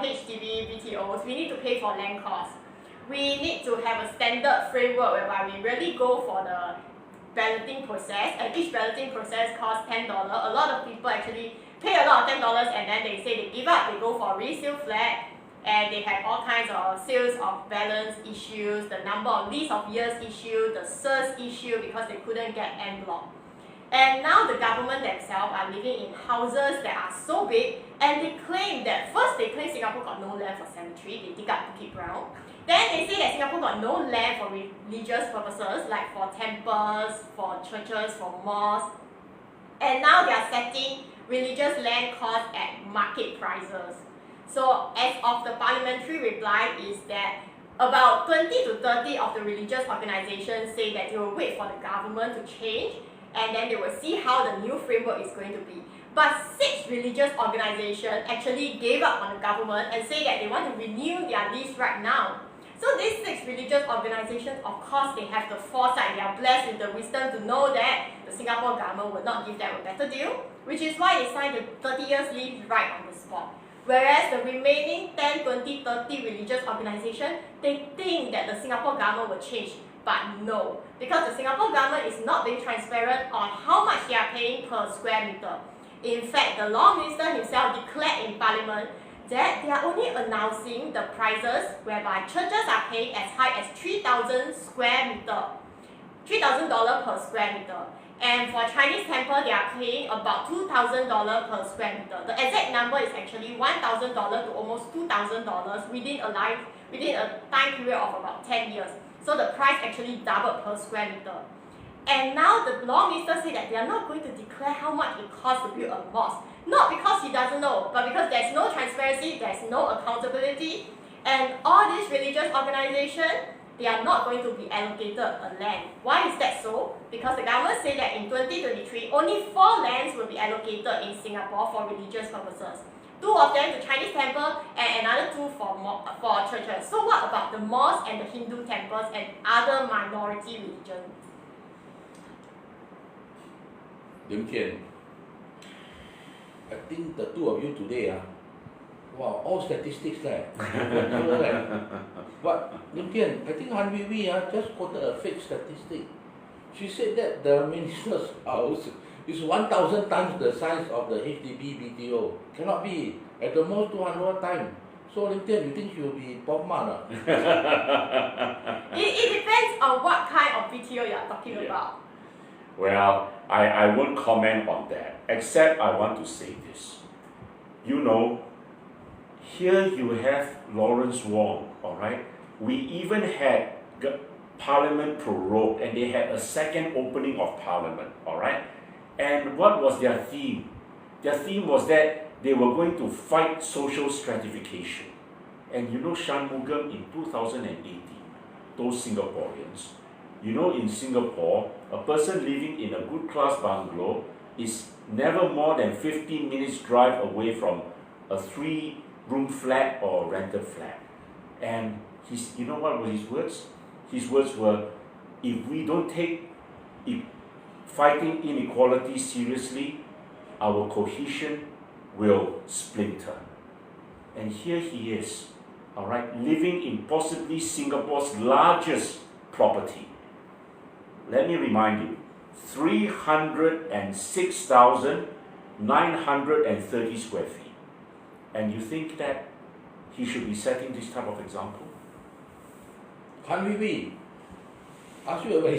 HDB, BTOs, we need to pay for land costs. We need to have a standard framework whereby we really go for the balloting process, and each balloting process costs $10. A lot of people actually pay a lot of $10 and then they say they give up, they go for resale flat, and they have all kinds of sales of balance issues, the number of lease of years issue, the CERS issue because they couldn't get en bloc. And now the government themselves are living in houses that are so big, and they claim that first they claim Singapore got no land for cemetery, they dig up to keep ground. Then they say that Singapore got no land for religious purposes, like for temples, for churches, for mosques. And now they are setting religious land costs at market prices. So as of the parliamentary reply is that about 20 to 30 of the religious organizations say that they will wait for the government to change, and then they will see how the new framework is going to be. But 6 religious organizations actually gave up on the government and say that they want to renew their lease right now. So these 6 religious organizations, of course, they have the foresight, they are blessed with the wisdom to know that the Singapore government will not give them a better deal, which is why they signed the 30 years lease right on the spot. Whereas the remaining 10, 20, 30 religious organizations, they think that the Singapore government will change. But no, because the Singapore government is not being transparent on how much they are paying per square meter. In fact, the Law Minister himself declared in Parliament that they are only announcing the prices whereby churches are paying as high as $3,000 per square meter. And for Chinese temple, they are paying about $2,000 per square meter. The exact number is actually $1,000 to almost $2,000 within a time period of about 10 years. So the price actually doubled per square meter. And now the Law Minister said that they are not going to declare how much it costs to build a mosque. Not because he doesn't know, but because there's no transparency, there's no accountability, and all these religious organizations, they are not going to be allocated a land. Why is that so? Because the government said that in 2023, only 4 lands will be allocated in Singapore for religious purposes. 2 of them to Chinese temple and another 2 for churches. So what about the mosques and the Hindu temples and other minority religions? Tean, I think the 2 of you today, wow, all statistics there. But Tean, I think Hui Hui just quoted a fake statistic. She said that the minister's house is 1,000 times the size of the HDB BTO. Cannot be. At the most 200 times. So Tean, you think she will be Pop-Man? It depends on what kind of BTO you are talking about. Well, I won't comment on that, except I want to say this. You know, here you have Lawrence Wong, all right? We even had Parliament prorogued, and they had a second opening of Parliament, all right? And what was their theme? Their theme was that they were going to fight social stratification. And you know Shanmugam in 2018, those Singaporeans, you know, in Singapore, a person living in a good class bungalow is never more than 15 minutes drive away from a 3-room flat or rented flat. And you know what were his words? His words were, if we don't take fighting inequality seriously, our cohesion will splinter. And here he is, all right, living in possibly Singapore's largest property. Let me remind you, 306,930 square feet. And you think that he should be setting this type of example? Hui Hui, ask you a very